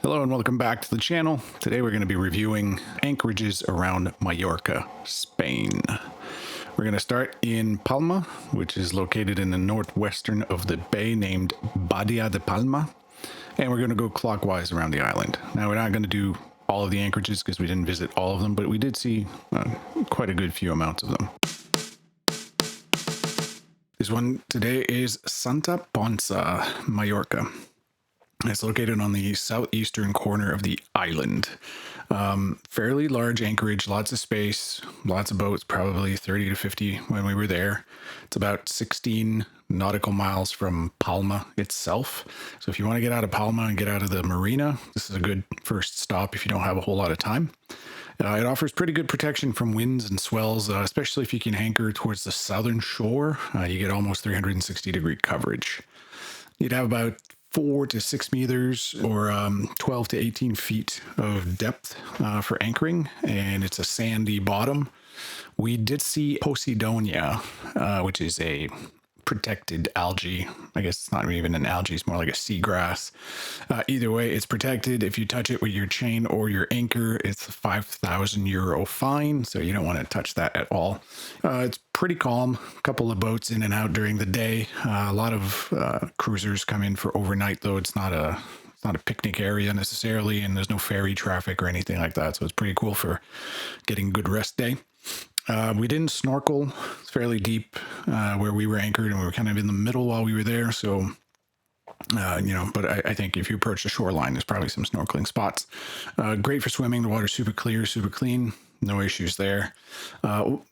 Hello and welcome back to the channel. Today we're going to be reviewing anchorages around Mallorca, Spain. We're going to start in Palma, which is located in the northwestern of the bay named Badia de Palma. And we're going to go clockwise around the island. Now we're not going to do all of the anchorages because we didn't visit all of them, but we did see quite a good few amounts of them. This one today is Santa Ponça, Mallorca. It's located on the southeastern corner of the island. Fairly large anchorage, lots of space, lots of boats, probably 30 to 50 when we were there. It's about 16 nautical miles from Palma itself. So if you want to get out of Palma and get out of the marina, this is a good first stop if you don't have a whole lot of time. It offers pretty good protection from winds and swells, especially if you can anchor towards the southern shore. You get almost 360-degree coverage. You'd have about 4 to 6 meters or 12 to 18 feet of depth for anchoring, and it's a sandy bottom. We did see Posidonia, which is a protected algae. I guess it's not even an algae, it's more like a seagrass. Either way, it's protected. If you touch it with your chain or your anchor, it's a €5,000 fine, so you don't want to touch that at all. It's pretty calm. A couple of boats in and out during the day. A lot of cruisers come in for overnight, though. It's not a picnic area necessarily, and there's no ferry traffic or anything like that, so it's pretty cool for getting good rest day. We didn't snorkel. It's fairly deep where we were anchored, and we were kind of in the middle while we were there. So, but I think if you approach the shoreline, there's probably some snorkeling spots. Great for swimming. The water's super clear, super clean. No issues there.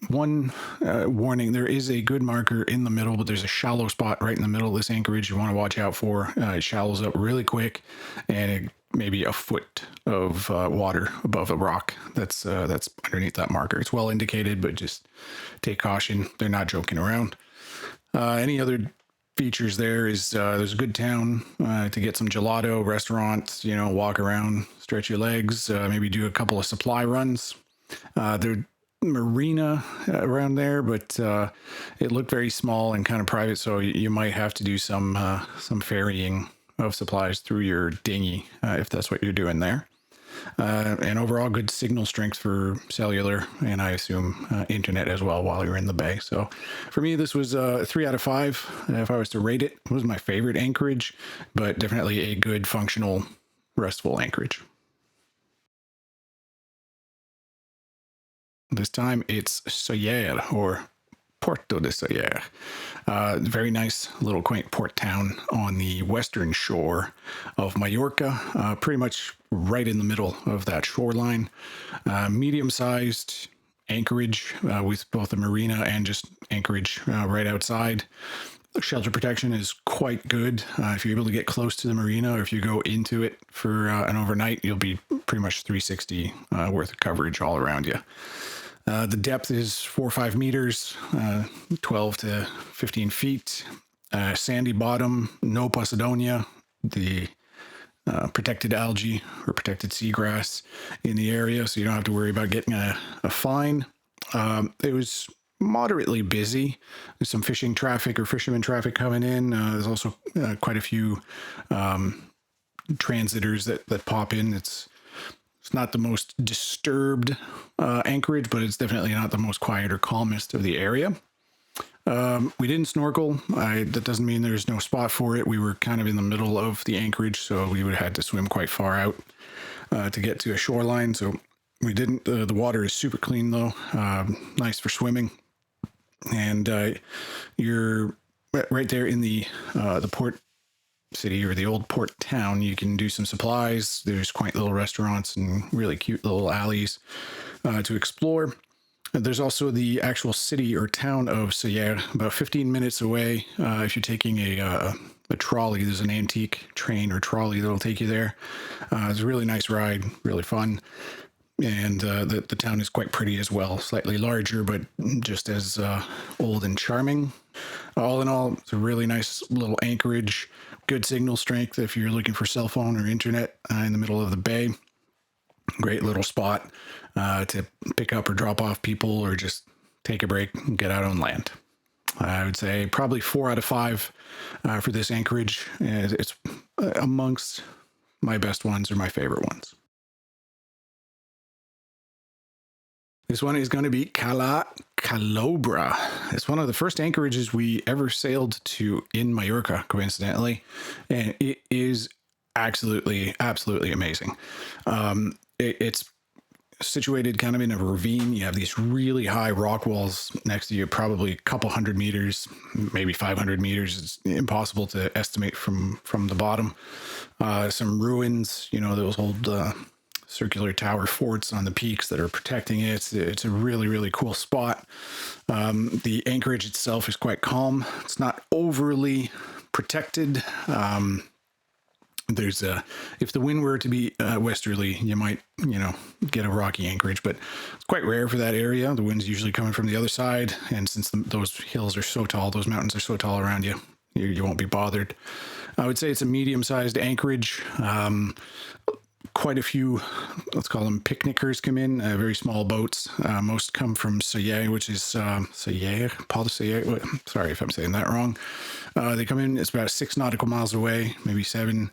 One warning, there is a good marker in the middle, but there's a shallow spot right in the middle of this anchorage you want to watch out for. It shallows up really quick, and it maybe a foot of water above a rock that's underneath that marker. It's well indicated, but just take caution. They're not joking around. Any other features there is there's a good town to get some gelato, restaurants, walk around, stretch your legs, maybe do a couple of supply runs. There's marina around there, but it looked very small and kind of private, so you might have to do some ferrying of supplies through your dinghy if that's what you're doing there. And overall, good signal strength for cellular, and I assume internet as well while you're in the bay. So for me, this was 3 out of 5. If I was to rate it, it was my favorite anchorage, but definitely a good, functional, restful anchorage. This time it's Sóller, or Puerto de Sóller. Very nice little quaint port town on the western shore of Mallorca, pretty much right in the middle of that shoreline. Medium-sized anchorage with both a marina and just anchorage right outside. Shelter protection is quite good. If you're able to get close to the marina, or if you go into it for an overnight, you'll be pretty much 360 worth of coverage all around you. The depth is 4 or 5 meters, 12 to 15 feet. Sandy bottom, no Posidonia, the protected algae or protected seagrass in the area, so you don't have to worry about getting a fine. It was moderately busy. There's some fishing traffic or fisherman traffic coming in. There's also quite a few transitors that pop in. It's not the most disturbed anchorage, but it's definitely not the most quiet or calmest of the area. We didn't snorkel. That doesn't mean there's no spot for it. We were kind of in the middle of the anchorage, so we would have had to swim quite far out to get to a shoreline. So we didn't. The water is super clean, though. Nice for swimming. And you're right there in the port city, or the old port town. You can do some supplies. There's quaint little restaurants and really cute little alleys to explore. There's also the actual city or town of Sóller, about 15 minutes away. If you're taking a trolley, there's an antique train or trolley that'll take you there. It's a really nice ride, really fun. And the town is quite pretty as well, slightly larger, but just as old and charming. All in all, it's a really nice little anchorage, good signal strength if you're looking for cell phone or internet in the middle of the bay. Great little spot to pick up or drop off people, or just take a break and get out on land. I would say probably 4 out of 5 for this anchorage. It's amongst my best ones or my favorite ones. This one is going to be Cala Calobra. It's one of the first anchorages we ever sailed to in Mallorca, coincidentally, and it is absolutely amazing. It's situated kind of in a ravine. You have these really high rock walls next to you, probably a couple hundred meters, maybe 500 meters. It's impossible to estimate from the bottom. Some ruins, those old circular tower forts on the peaks that are protecting it. It's a really cool spot. The anchorage itself is quite calm. It's not overly protected. There's if the wind were to be westerly, you might get a rocky anchorage, but it's quite rare for that area. The wind's usually coming from the other side, and since those hills are so tall, those mountains are so tall around you, you won't be bothered. I would say it's a medium-sized anchorage. Quite a few, let's call them picnickers, come in, very small boats. Most come from Sóller, which is Sóller, Paul de Sóller. Sorry if I'm saying that wrong. They come in, it's about 6 nautical miles away, maybe 7.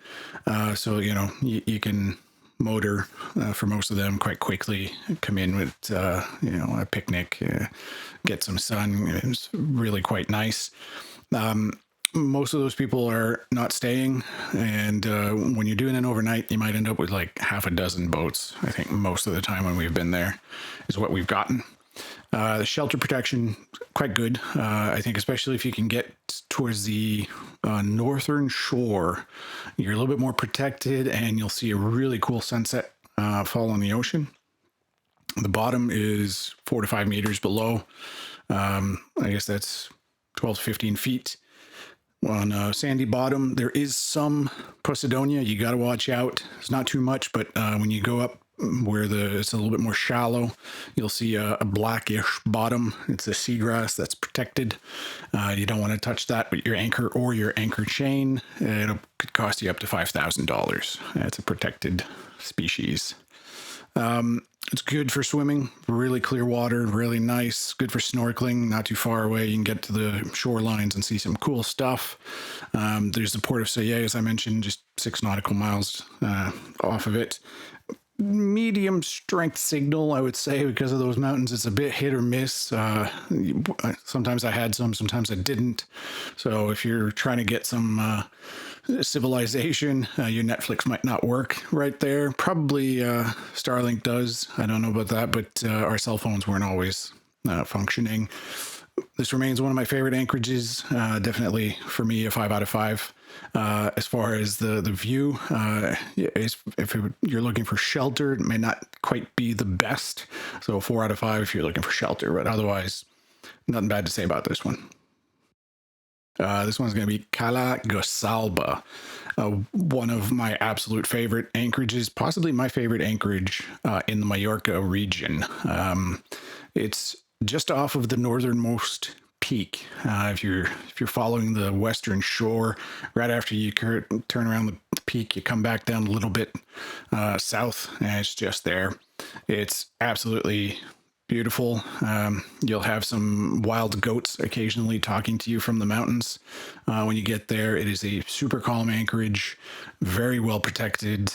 So, you can motor for most of them quite quickly, come in with, a picnic, get some sun. It's really quite nice. Most of those people are not staying, and when you're doing an overnight, you might end up with like half a dozen boats. I think most of the time when we've been there is what we've gotten. The shelter protection, quite good. I think especially if you can get towards the northern shore, you're a little bit more protected, and you'll see a really cool sunset fall on the ocean. The bottom is 4 to 5 meters below. I guess that's 12 to 15 feet. On a sandy bottom, there is some Posidonia. You got to watch out. It's not too much, but when you go up where it's a little bit more shallow, you'll see a blackish bottom. It's a seagrass that's protected. You don't want to touch that with your anchor or your anchor chain. It could cost you up to $5,000. It's a protected species. It's good for swimming, really clear water, really nice, good for snorkeling, not too far away. You can get to the shorelines and see some cool stuff. There's the port of Sóller, as I mentioned, just 6 nautical miles off of it. Medium strength signal, I would say, because of those mountains. It's a bit hit or miss. Sometimes I had some, sometimes I didn't. So if you're trying to get some civilization, your Netflix might not work right there. Probably Starlink does. I don't know about that, but our cell phones weren't always functioning. This remains one of my favorite anchorages. Definitely for me, a 5 out of 5. As far as the view, if you're looking for shelter, it may not quite be the best. So 4 out of 5 if you're looking for shelter, but otherwise, nothing bad to say about this one. This one's going to be Cala Gossalba, one of my absolute favorite anchorages, possibly my favorite anchorage in the Mallorca region. It's just off of the northernmost peak. If you're following the western shore, right after you turn around the peak, you come back down a little bit south, and it's just there. It's absolutely beautiful. You'll have some wild goats occasionally talking to you from the mountains. When you get there, it is a super calm anchorage, very well protected,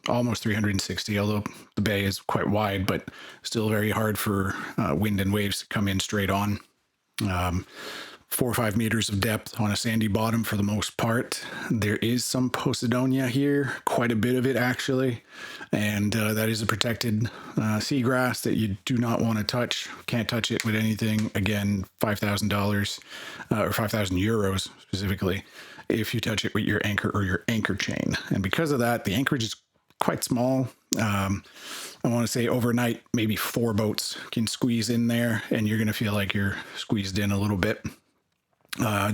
almost 360, although the bay is quite wide, but still very hard for wind and waves to come in straight on. 4 or 5 meters of depth on a sandy bottom for the most part. There is some Posidonia here, quite a bit of it actually, and that is a protected seagrass that you do not want to touch. Can't touch it with anything. Again, $5,000 or 5,000 euros specifically if you touch it with your anchor or your anchor chain. And because of that, the anchorage is quite small. I want to say overnight, maybe 4 boats can squeeze in there, and you're going to feel like you're squeezed in a little bit.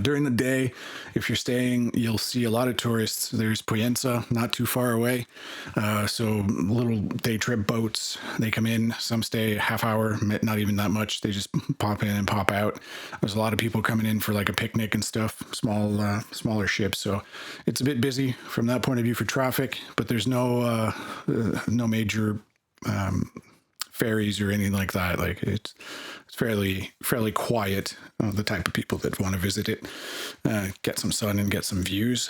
During the day, if you're staying, you'll see a lot of tourists. There's Pollença, not too far away. So little day trip boats, they come in, some stay a half hour, not even that much. They just pop in and pop out. There's a lot of people coming in for like a picnic and stuff, smaller ships. So it's a bit busy from that point of view for traffic, but there's no major ferries or anything like that. Like it's fairly quiet. The type of people that want to visit it, get some sun and get some views.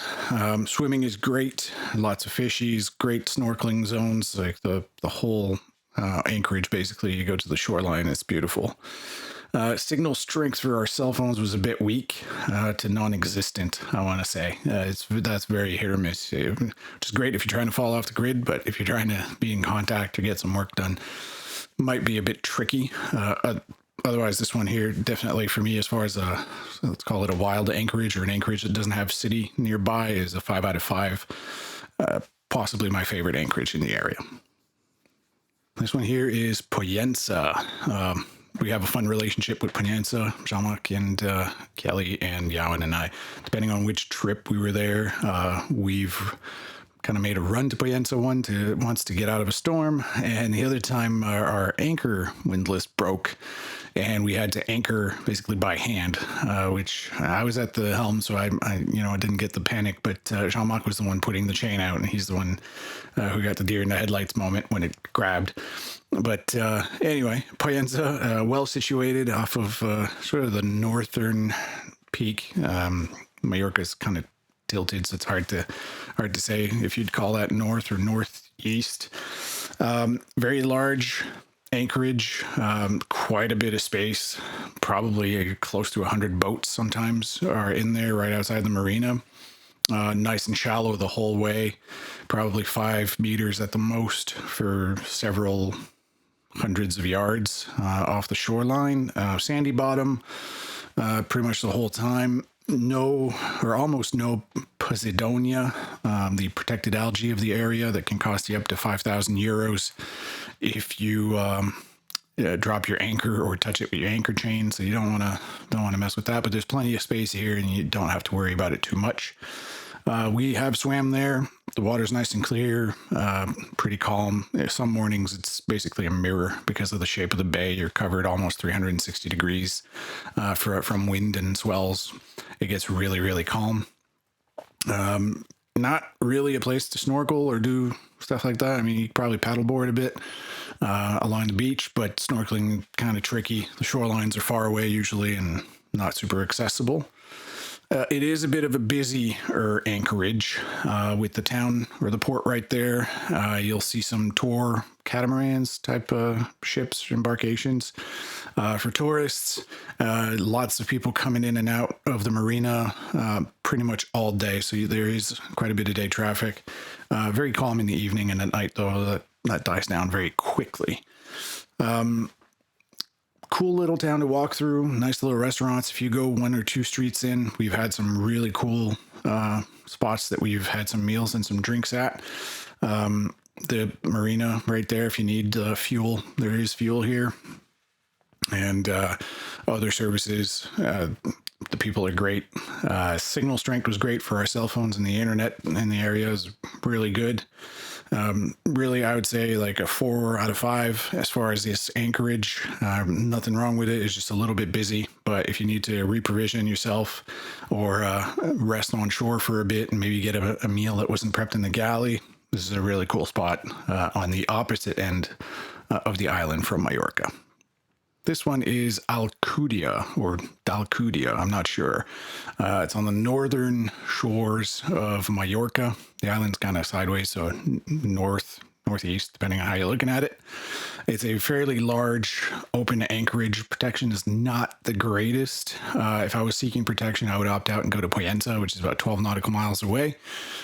Swimming is great. Lots of fishies. Great snorkeling zones. Like the whole Anchorage, basically, you go to the shoreline. It's beautiful. Signal strength for our cell phones was a bit weak to non-existent, I want to say. That's very hit or miss, which is great if you're trying to fall off the grid, but if you're trying to be in contact or get some work done, might be a bit tricky. Otherwise, this one here, definitely for me, as far as let's call it a wild anchorage or an anchorage that doesn't have city nearby, is a 5 out of 5. Possibly my favorite anchorage in the area. This one here is Pollença. We have a fun relationship with Ponça, Jean-Marc and Kelly and Yowan and I. Depending on which trip we were there, we've kind of made a run to Pollença once to get out of a storm, and the other time our anchor windlass broke, and we had to anchor basically by hand, which I was at the helm, so I didn't get the panic, but Jean-Marc was the one putting the chain out, and he's the one who got the deer in the headlights moment when it grabbed. But anyway, Pollença, well situated off of sort of the northern peak. Mallorca's kind of tilted, so it's hard to say if you'd call that north or northeast. Very large anchorage, quite a bit of space, probably close to 100 boats sometimes are in there right outside the marina. Nice and shallow the whole way, probably 5 meters at the most for several hundreds of yards off the shoreline. Sandy bottom pretty much the whole time. No, or almost no Posidonia, the protected algae of the area that can cost you up to 5,000 euros if you drop your anchor or touch it with your anchor chain. So you don't want to mess with that. But there's plenty of space here, and you don't have to worry about it too much. We have swam there. The water's nice and clear, pretty calm. Some mornings it's basically a mirror because of the shape of the bay. You're covered almost 360 degrees from wind and swells. It gets really, really calm. Not really a place to snorkel or do stuff like that. I mean, you could probably paddleboard a bit along the beach, but snorkeling kind of tricky. The shorelines are far away usually and not super accessible. It is a bit of a busier anchorage with the town or the port right there. You'll see some tour catamarans type ships, embarkations for tourists. Lots of people coming in and out of the marina pretty much all day. So there is quite a bit of day traffic. Very calm in the evening, and at night, though, that dies down very quickly. Cool little town to walk through. Nice little restaurants. If you go 1 or 2 streets in, we've had some really cool spots that we've had some meals and some drinks at. The marina right there, if you need fuel, there is fuel here. And other services. The people are great. Signal strength was great for our cell phones, and the internet in the area is really good. Really, I would say like a 4 out of 5 as far as this anchorage. Nothing wrong with it. It's just a little bit busy, but if you need to reprovision yourself or rest on shore for a bit and maybe get a meal that wasn't prepped in the galley, this is a really cool spot on the opposite end of the island from Mallorca. This one is Alcúdia or Dalcúdia, I'm not sure. It's on the northern shores of Mallorca. The island's kind of sideways, so northeast, depending on how you're looking at it. It's a fairly large open anchorage. Protection is not the greatest. If I was seeking protection, I would opt out and go to Pollença, which is about 12 nautical miles away.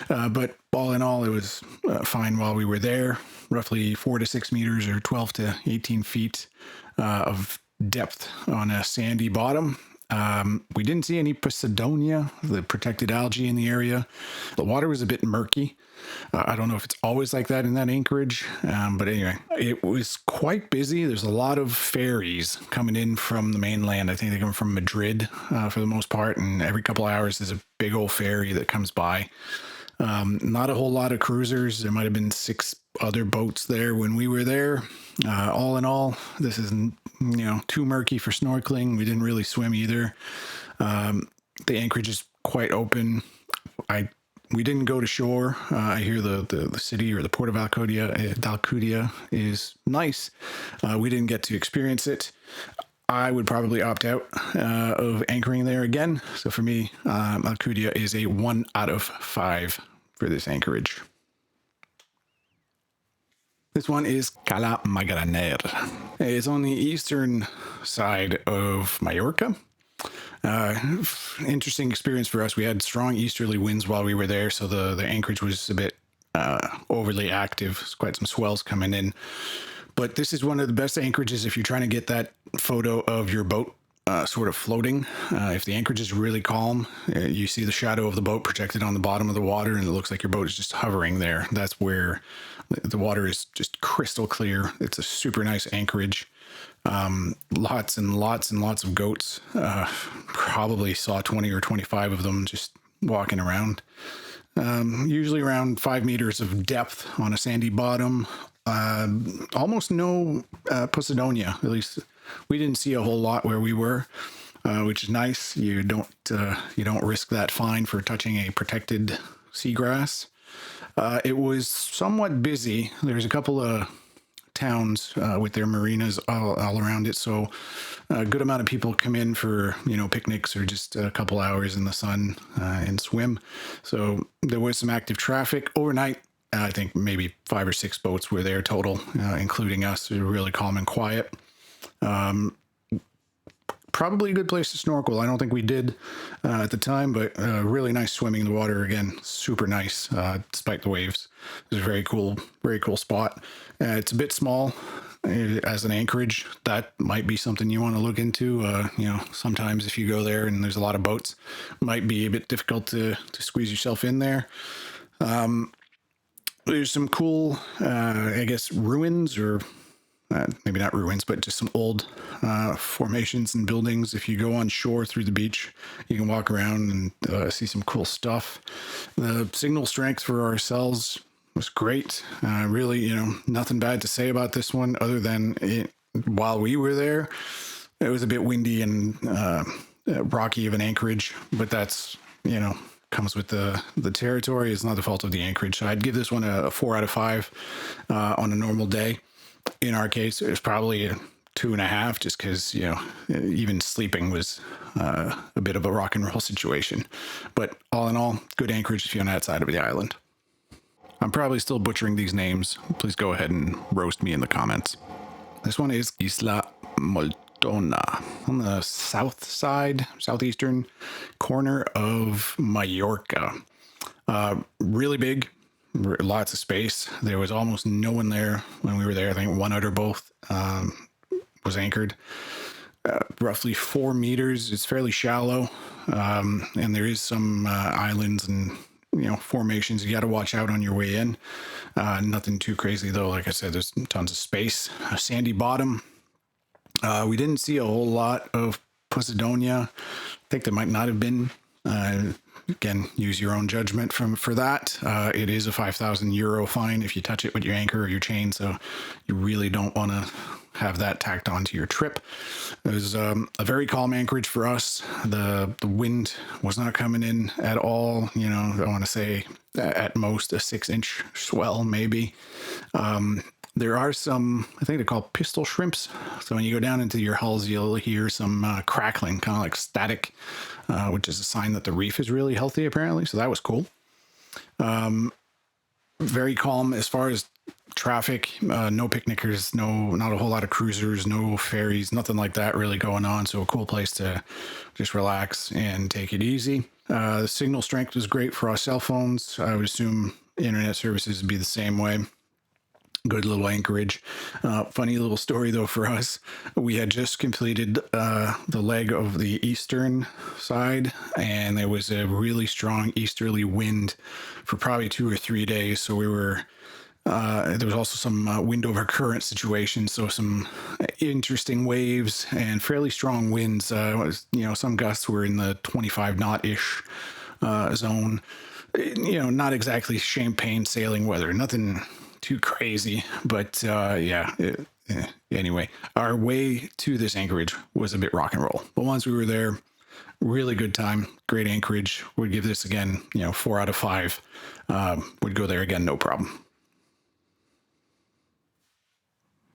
But all in all, it was fine while we were there. Roughly 4 to 6 meters or 12 to 18 feet of depth on a sandy bottom. We didn't see any Posidonia, the protected algae in the area. The water was a bit murky. I don't know if it's always like that in that anchorage, but anyway, it was quite busy. There's a lot of ferries coming in from the mainland. I think they come from Madrid for the most part, and every couple hours there's a big old ferry that comes by. Not a whole lot of cruisers. There might have been 6 other boats there when we were there. All in all, this isn't too murky for snorkeling. We didn't really swim either. The anchorage is quite open. I We didn't go to shore. I hear the city or the port of Alcúdia is nice. We didn't get to experience it. I would probably opt out of anchoring there again. So for me, Alcúdia is a 1 out of 5 for this anchorage. This one is Cala Magraner. It's on the eastern side of Mallorca. Interesting experience for us. We had strong easterly winds while we were there, so the anchorage was a bit overly active. There's quite some swells coming in. But this is one of the best anchorages if you're trying to get that photo of your boat sort of floating. If the anchorage is really calm, you see the shadow of the boat projected on the bottom of the water, and it looks like your boat is just hovering there. That's where the water is just crystal clear. It's a super nice anchorage. Lots and lots and lots of goats. Probably saw 20 or 25 of them just walking around. Usually around 5 meters of depth on a sandy bottom. Almost no Posidonia. At least we didn't see a whole lot where we were, which is nice. You don't risk that fine for touching a protected seagrass. It was somewhat busy. There's a couple of towns with their marinas all around it, so a good amount of people come in for picnics or just a couple hours in the sun and swim. So there was some active traffic overnight. I think maybe 5 or 6 boats were there total, including us. It was really calm and quiet. Probably a good place to snorkel. I don't think we did at the time, but really nice swimming in the water. Again, super nice despite the waves. It was a very cool spot. It's a bit small as an anchorage. That might be something you want to look into. Sometimes if you go there and there's a lot of boats, it might be a bit difficult to squeeze yourself in there. There's some cool, ruins or maybe not ruins, but just some old formations and buildings. If you go on shore through the beach, you can walk around and see some cool stuff. The signal strength for ourselves was great. Really, nothing bad to say about this one other than while we were there, it was a bit windy and rocky of an anchorage, but that's, comes with the territory. It's not the fault of the anchorage. So I'd give this one a 4 out of 5 on a normal day. In our case, it was probably a 2.5, just because even sleeping was a bit of a rock and roll situation. But all in all, good anchorage if you're on that side of the island. I'm probably still butchering these names. Please go ahead and roast me in the comments. This one is Isla Moltona on the southeastern corner of Mallorca. Really big. Lots of space. There was almost no one there when we were there. I think one outer boat was anchored. Roughly 4 meters. It's fairly shallow, and there is some islands and formations you got to watch out on your way in. Nothing too crazy though. Like I said, there's tons of space. A sandy bottom. We didn't see a whole lot of Posidonia. I think there might not have been. Again, use your own judgment for that. It is a €5,000 fine if you touch it with your anchor or your chain, so you really don't want to have that tacked onto your trip. It was a very calm anchorage for us. The wind was not coming in at all. I want to say at most a 6-inch swell, maybe. There are some, I think they're called pistol shrimps. So when you go down into your hulls, you'll hear some crackling, kind of like static, which is a sign that the reef is really healthy, apparently. So that was cool. Very calm as far as traffic. No picnickers, not a whole lot of cruisers, no ferries, nothing like that really going on. So a cool place to just relax and take it easy. The signal strength was great for our cell phones. I would assume internet services would be the same way. Good little anchorage. Funny little story though for us. We had just completed the leg of the eastern side, and there was a really strong easterly wind for probably 2 or 3 days. So we were there was also some wind over current situation, so some interesting waves and fairly strong winds. Some gusts were in the 25 knot-ish zone. Not exactly champagne sailing weather. Nothing too crazy, but anyway, our way to this anchorage was a bit rock and roll. But once we were there, Really good time. Great anchorage. Would give this again, 4 out of 5. Would go there again, no problem.